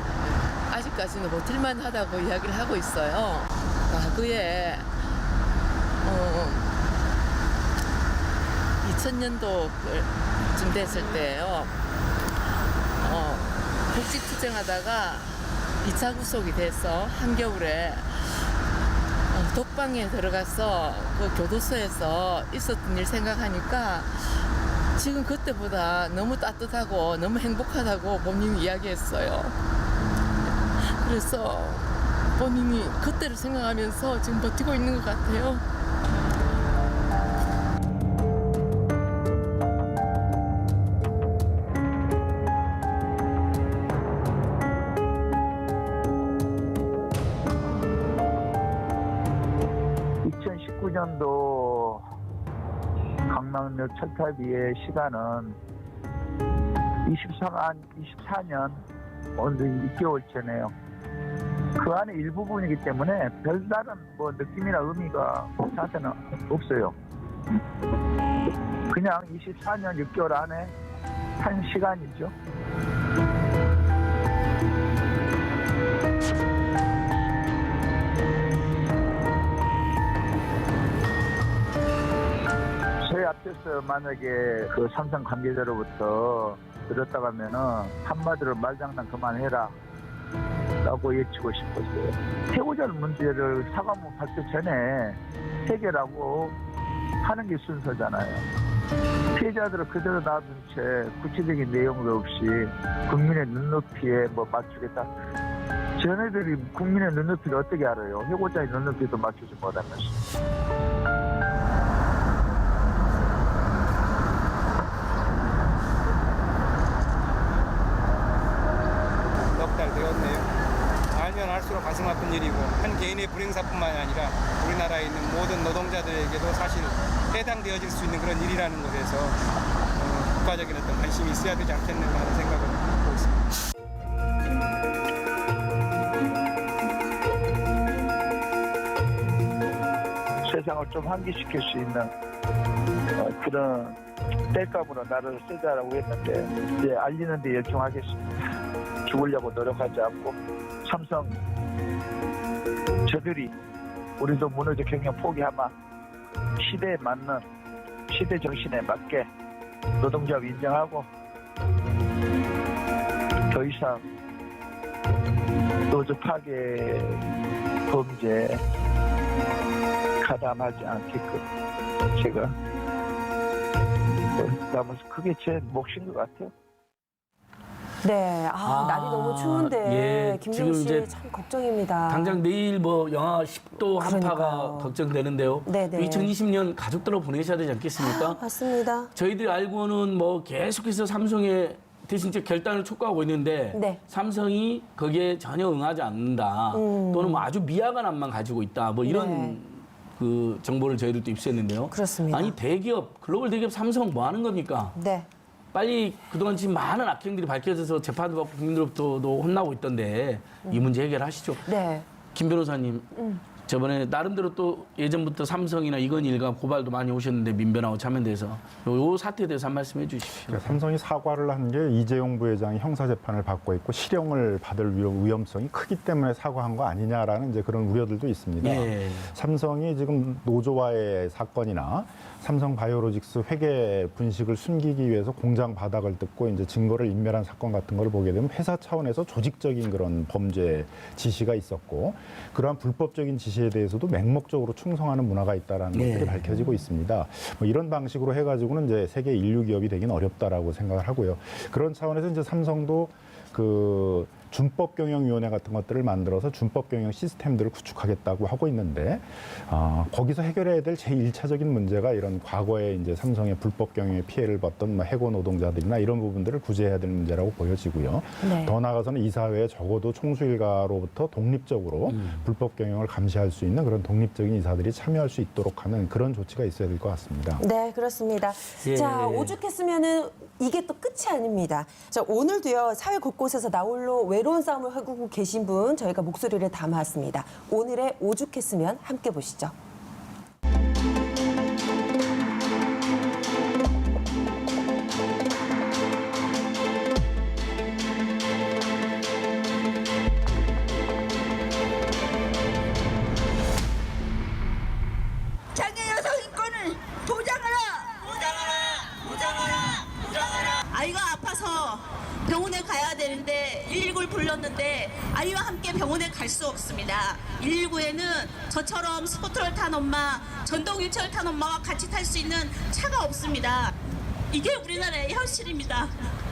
아직까지는 버틸만 하다고 이야기를 하고 있어요. 과거에 2000년도쯤 됐을 때예요. 복직투쟁하다가 2차 구속이 돼서 한겨울에 독방에 들어가서 그 교도소에서 있었던 일 생각하니까 지금 그때보다 너무 따뜻하고 너무 행복하다고 본인이 이야기했어요. 그래서 본인이 그때를 생각하면서 지금 버티고 있는 것 같아요. (2019년도) 강남역 철탑위의 시간은 24년 오늘 6개월 전에요. 그 안에 일부분이기 때문에 별다른 뭐 느낌이나 의미가 저한테는 없어요. 그냥 24년 6개월 안에 한 시간이죠. 저희 앞에서 만약에 그 삼성 관계자로부터 들었다고 하면은 한마디로 말장난 그만해라 라고 외치고 싶었어요. 해고자 문제를 사과문 발표 전에 해결하고 하는 게 순서잖아요. 피해자들을 그대로 놔둔 채 구체적인 내용도 없이 국민의 눈높이에 뭐 맞추겠다. 쟤네들이 국민의 눈높이를 어떻게 알아요? 해고자의 눈높이도 맞추지 못하면서. 넉 달 되었네요. 4년 할수록 가슴 아픈 일이고 한 개인의 불행사뿐만이 아니라 우리나라에 있는 모든 노동자들에게도 사실 해당되어질 수 있는 그런 일이라는 것에서 국가적인 어떤 관심이 있어야 되지 않겠는가 하는 생각을 하고 있습니다. 세상을 좀 환기시킬 수 있는 그런 땔감으로 나를 쓰자라고 했는데 이제 알리는 데 열중하겠습니다. 죽으려고 노력하지 않고 삼성 저들이 우리도 문화적 경영 포기하마 시대에 맞는 시대 정신에 맞게 노동조합 인정하고 더 이상 노조 파괴 범죄 가담하지 않게끔 제가 남아서 그게 제 몫인 것 같아요. 네, 날이 너무 추운데 예, 김정희 지금 씨 이제 참 걱정입니다. 당장 내일 뭐 영하 10도 한파가 그러니까요. 걱정되는데요. 네네. 2020년 가족들하고 보내셔야 되지 않겠습니까? 맞습니다. 저희들이 알고는 뭐 계속해서 삼성에 대신 이제 결단을 촉구하고 있는데 네. 삼성이 거기에 전혀 응하지 않는다. 또는 뭐 아주 미약한 안만 가지고 있다. 뭐 이런 네. 그 정보를 저희들도 입수했는데요. 그렇습니다. 아니 대기업, 글로벌 대기업 삼성 뭐 하는 겁니까? 네. 빨리 그동안 지금 많은 악행들이 밝혀져서 재판도 받고 국민들로부터도 혼나고 있던데 이 문제 해결하시죠. 네. 김 변호사님, 저번에 나름대로 또 예전부터 삼성이나 이건일가 고발도 많이 오셨는데 민변하고 참여돼서 요 사태에 대해서 한 말씀 해주십시오. 그러니까 삼성이 사과를 한 게 이재용 부회장이 형사재판을 받고 있고 실형을 받을 위험성이 크기 때문에 사과한 거 아니냐라는 이제 그런 우려들도 있습니다. 예. 삼성이 지금 노조와의 사건이나 삼성 바이오로직스 회계 분식을 숨기기 위해서 공장 바닥을 뜯고 이제 증거를 인멸한 사건 같은 걸 보게 되면 회사 차원에서 조직적인 그런 범죄 지시가 있었고 그러한 불법적인 지시에 대해서도 맹목적으로 충성하는 문화가 있다라는 네. 것들이 밝혀지고 있습니다. 뭐 이런 방식으로 해가지고는 이제 세계 인류 기업이 되긴 어렵다라고 생각을 하고요. 그런 차원에서 이제 삼성도 그 준법경영위원회 같은 것들을 만들어서 준법경영 시스템들을 구축하겠다고 하고 있는데 거기서 해결해야 될 제1차적인 문제가 이런 과거에 이제 삼성의 불법경영에 피해를 봤던 뭐 해고 노동자들이나 이런 부분들을 구제해야 될 문제라고 보여지고요. 네. 더 나아가서는 이 사회에 적어도 총수일가로부터 독립적으로 불법경영을 감시할 수 있는 그런 독립적인 이사들이 참여할 수 있도록 하는 그런 조치가 있어야 될 것 같습니다. 네, 그렇습니다. 예. 자, 오죽했으면은 이게 또 끝이 아닙니다. 자, 오늘도요, 사회 곳곳에서 나홀로 외로운 싸움을 하고 계신 분 저희가 목소리를 담아왔습니다. 오늘의 오죽했으면 함께 보시죠. 장애 여성 인권을 보장하라! 보장하라! 아이가 아파서 병원에 가야 되는데 119를 불렀는데 아이와 함께 병원에 갈 수 없습니다. 119에는 저처럼 스포트를 탄 엄마, 전동 휠체어를 탄 엄마와 같이 탈 수 있는 차가 없습니다. 이게 우리나라의 현실입니다.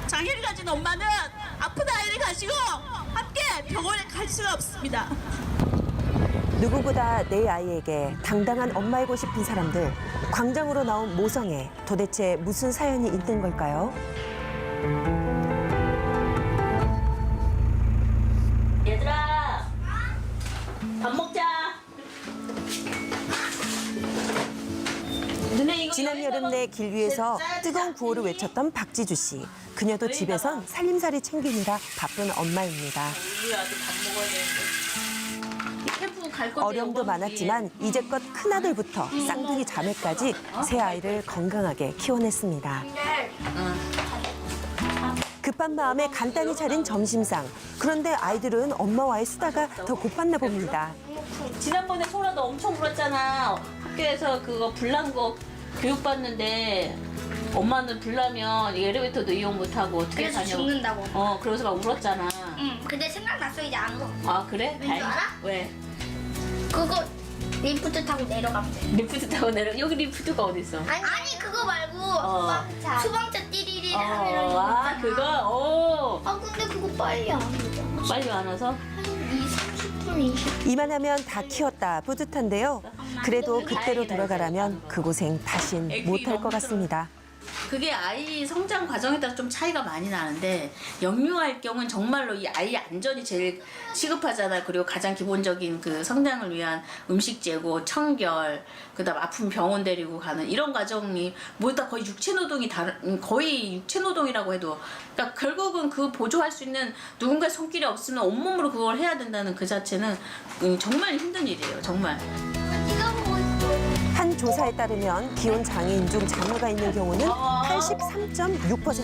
장애를 가진 엄마는 아픈 아이를 가지고 함께 병원에 갈 수가 없습니다. 누구보다 내 아이에게 당당한 엄마이고 싶은 사람들, 광장으로 나온 모성애, 도대체 무슨 사연이 있는 걸까요? 얘들아, 밥 먹자. 지난 여름 내 길 위에서 뜨거운 구호를 외쳤던 박지주 씨. 그녀도 집에선 살림살이 챙기느라 바쁜 엄마입니다. 어려움도 많았지만 이제껏 큰아들부터 쌍둥이 자매까지 새 아이를 건강하게 키워냈습니다. 급한 마음에 간단히 차린 점심상. 그런데 아이들은 엄마와의 수다가 더 고팠나 봅니다. 지난번에 소라도 엄청 울었잖아. 학교에서 그거 불난 거 교육받는데 엄마는 불나면 엘리베이터도 이용 못하고 어떻게 그래서 다녀? 죽는다고. 그래서 막 울었잖아. 응, 근데 생각났어 이제 안 울어. 아 그래? 왠 줄 알아? 왜? 그거 리프트 타고 내려가면 돼. 리프트 타고 내려. 여기 리프트가 어디 있어? 아니 그거 말고 수방차 띠리리 하면 아 그거. 오. 아 근데 그거 빨리 안 오잖아. 빨리 안 와서? 한 30분 20분. 이만하면 다 키웠다 뿌듯한데요. 그래도 그때로 돌아가라면 그 고생 다신 못할 것 같습니다. 그게 아이 성장 과정에 따라 좀 차이가 많이 나는데 영유아일 경우는 정말로 이 아이의 안전이 제일 시급하잖아요. 그리고 가장 기본적인 그 성장을 위한 음식 제공, 청결, 그다음 아픈 병원 데리고 가는 이런 과정이 모두 다 거의 육체 노동이 거의 육체 노동이라고 해도 그러니까 결국은 그 보조할 수 있는 누군가의 손길이 없으면 온몸으로 그걸 해야 된다는 그 자체는 정말 힘든 일이에요. 정말. 한 조사에 따르면 기혼 장애인 중 자녀가 있는 경우는 83.6%.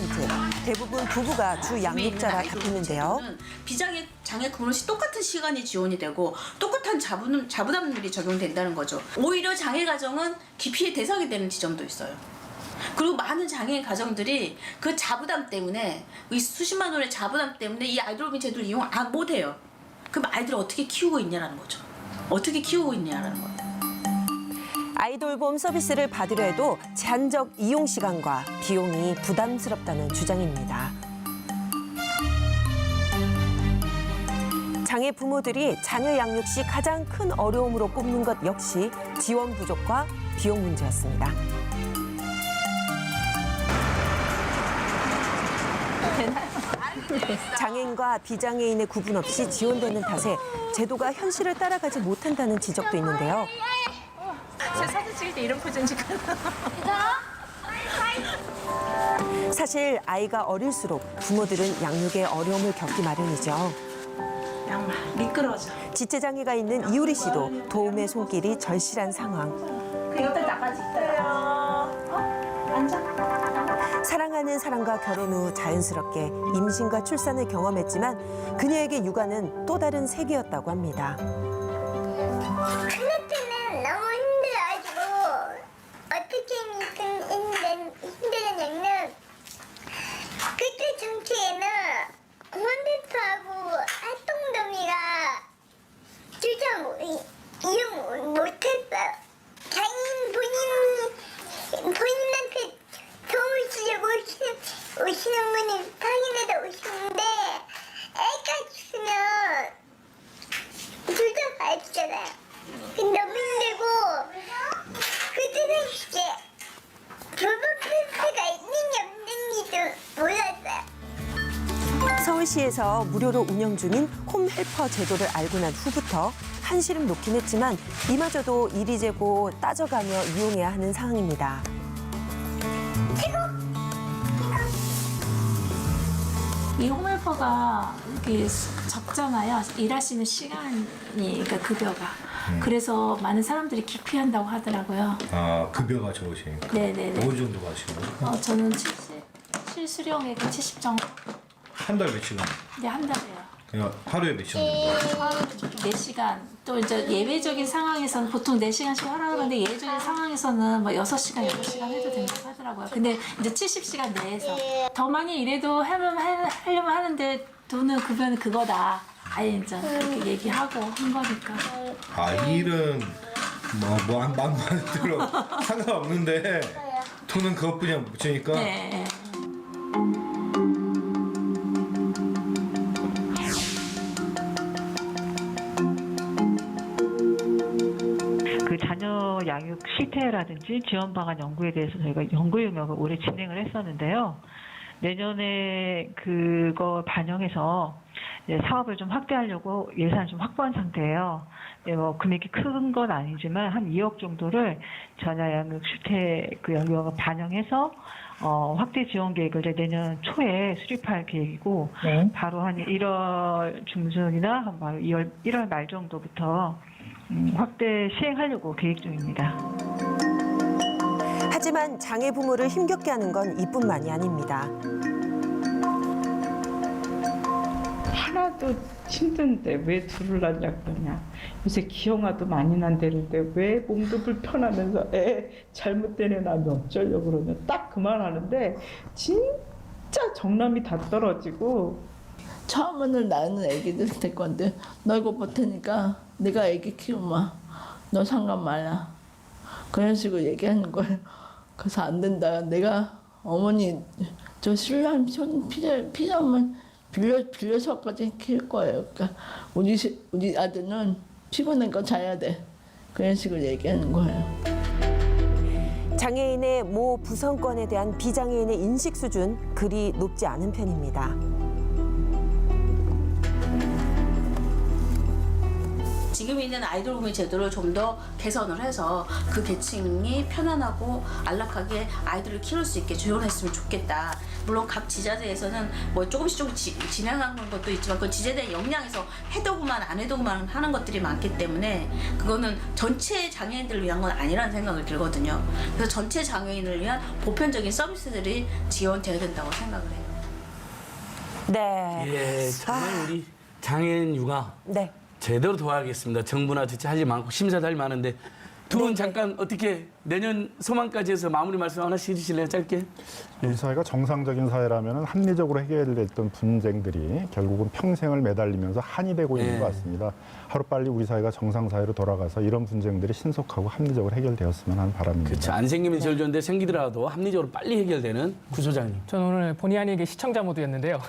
대부분 부부가 주 양육자라 잡히는데요. 비장애 장애 근무 시 똑같은 시간이 지원이 되고 똑같은 자부담들이 적용된다는 거죠. 오히려 장애 가정은 기피의 대상이 되는 지점도 있어요. 그리고 많은 장애인 가정들이 그 자부담 때문에 이 수십만 원의 자부담 때문에 이 아이돌비 제도를 이용 못해요. 그럼 아이들을 어떻게 키우고 있냐라는 거죠. 어떻게 키우고 있냐라는 거예요. 아이돌봄 서비스를 받으려 해도 제한적 이용 시간과 비용이 부담스럽다는 주장입니다. 장애 부모들이 자녀 양육 시 가장 큰 어려움으로 꼽는 것 역시 지원 부족과 비용 문제였습니다. 장애인과 비장애인의 구분 없이 지원되는 탓에 제도가 현실을 따라가지 못한다는 지적도 있는데요. 제 사진 찍을 때 이런 표정 짓고. 사실 아이가 어릴수록 부모들은 양육에 어려움을 겪기 마련이죠. 양말 미끄러져. 지체장애가 있는 이유리 씨도 도움의 손길이 절실한 상황. 그 옆에 나가지 있어요. 앉아. 사랑하는 사람과 결혼 후 자연스럽게 임신과 출산을 경험했지만 그녀에게 육아는 또 다른 세계였다고 합니다. 그럴 때는 너무 힘들어가지고 어떻게 힘들었냐면 그때 정치에는 홈대표하고 활동동이가 주저 이용 못했어요. 장애인 본인한테 도움을 주려고 오시는 분이 당연히도 오시는데 애가 있으면 주저 가야 되잖아요. 너무 힘들고 그때는 이제 돌봄 센스가 있는지 없는지도 몰랐어요. 서울시에서 무료로 운영 중인 홈헬퍼 제도를 알고 난 후부터 한시름 놓긴 했지만 이마저도 이리 재고 따져가며 이용해야 하는 상황입니다. 이 홈헬퍼가 이렇게 적잖아요. 일하시는 시간이, 그러니까 급여가. 그래서 많은 사람들이 기피한다고 하더라고요. 아, 급여가 좋으시니까. 네네네. 어느 정도 가시는 거예요? 저는 실수령액은 70 정도. 한 달 며칠? 네, 한 달이에요. 그냥 하루에 며칠 정도? 하루 4시간. 또 이제 예외적인 상황에서는 보통 4시간씩 하라는데 예외적인 상황에서는 뭐 6시간, 8시간 해도 된다고 하더라고요. 근데 이제 70시간 내에서 더 많이 일해도 하려면 하는데 돈은 급여는 그거다. 아예 이제 그렇게 얘기하고 한 거니까. 아, 일은 뭐 한 마음만 들어 상관없는데 돈은 그것뿐이야 묻히니까. 네. 그 자녀 양육 실태라든지 지원 방안 연구에 대해서 저희가 연구 용역을 올해 진행을 했었는데요. 내년에 그거 반영해서 사업을 좀 확대하려고 예산을 좀 확보한 상태예요. 뭐 금액이 큰 건 아니지만 한 2억 정도를 자녀 양육 실태 그 연구가 반영해서 확대 지원 계획을 이제 내년 초에 수립할 계획이고 바로 한 1월 중순이나 바로 1월 말 정도부터 확대 시행하려고 계획 중입니다. 하지만 장애 부모를 힘겹게 하는 건 이뿐만이 아닙니다. 하나도 힘든데 왜 둘을 낳냐 그러냐. 요새 기형아도 많이 난다는데 왜 몸도 불편하면서 애 잘못된 애 낳으면 어쩌려고 그러냐. 딱 그만하는데 진짜 정남이 다 떨어지고. 처음에는 나는 애기들 될 건데 너 이거 못하니까 내가 애기 키우마. 너 상관 말라. 그런 식으로 얘기하는 거예요. 그래서 안 된다. 내가 어머니 저 신랑 피자만 빌려서까지 키울 거예요. 그러니까 우리 아들은 피곤한 거 자야 돼. 그런 식으로 얘기하는 거예요. 장애인의 모 부성권에 대한 비장애인의 인식 수준 그리 높지 않은 편입니다. 지금 있는 아이돌 구매 제도를 좀 더 개선을 해서 그 계층이 편안하고 안락하게 아이들을 키울 수 있게 지원했으면 좋겠다. 물론 각 지자체에서는 뭐 조금씩 진행하는 것도 있지만 그 지자체의 역량에서 해도구만 안 해도구만 하는 것들이 많기 때문에 그거는 전체 장애인들을 위한 건 아니라는 생각을 들거든요. 그래서 전체 장애인을 위한 보편적인 서비스들이 지원돼야 된다고 생각을 해요. 네. 예, 정말 우리 장애인 육아 네. 제대로 도와야겠습니다. 정부나 지자 할 일 많고 심사도 할 일 많은데 두 분 잠깐 어떻게 내년 소망까지 해서 마무리 말씀 하나씩 해주실래요? 짧게. 우리 사회가 정상적인 사회라면 합리적으로 해결됐던 분쟁들이 결국은 평생을 매달리면서 한이 되고 있는 것 같습니다. 하루빨리 우리 사회가 정상 사회로 돌아가서 이런 분쟁들이 신속하고 합리적으로 해결되었으면 하는 바람입니다. 그렇죠. 안 생기면 제일 좋은데 생기더라도 합리적으로 빨리 해결되는 구소장님. 저는 오늘 본의 아니게 시청자 모드였는데요.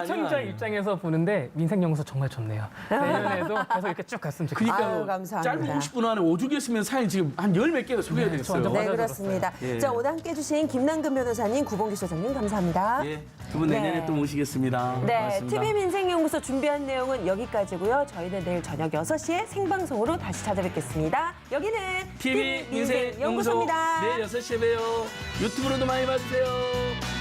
시청자 입장에서 보는데 민생연구소 정말 좋네요. 내년에도 계속 이렇게 쭉 갔으면 좋겠어요. 그러니까 감사합니다. 짧은 50분 안에 오죽했으면 사연 지금 한 10몇 개가 소개가 되겠어요. 네, 그렇습니다. 예. 자, 오늘 함께 해주신 김남근 변호사님, 구봉기 소장님 감사합니다. 예, 두 분 내년에 또 모시겠습니다. 네, 고맙습니다. TV민생연구소 준비한 내용은 여기까지고요. 저희는 내일 저녁 6시에 생방송으로 다시 찾아뵙겠습니다. 여기는 TV 민생연구소 TV민생연구소입니다. 내일 6시에 봬요. 유튜브로도 많이 봐주세요.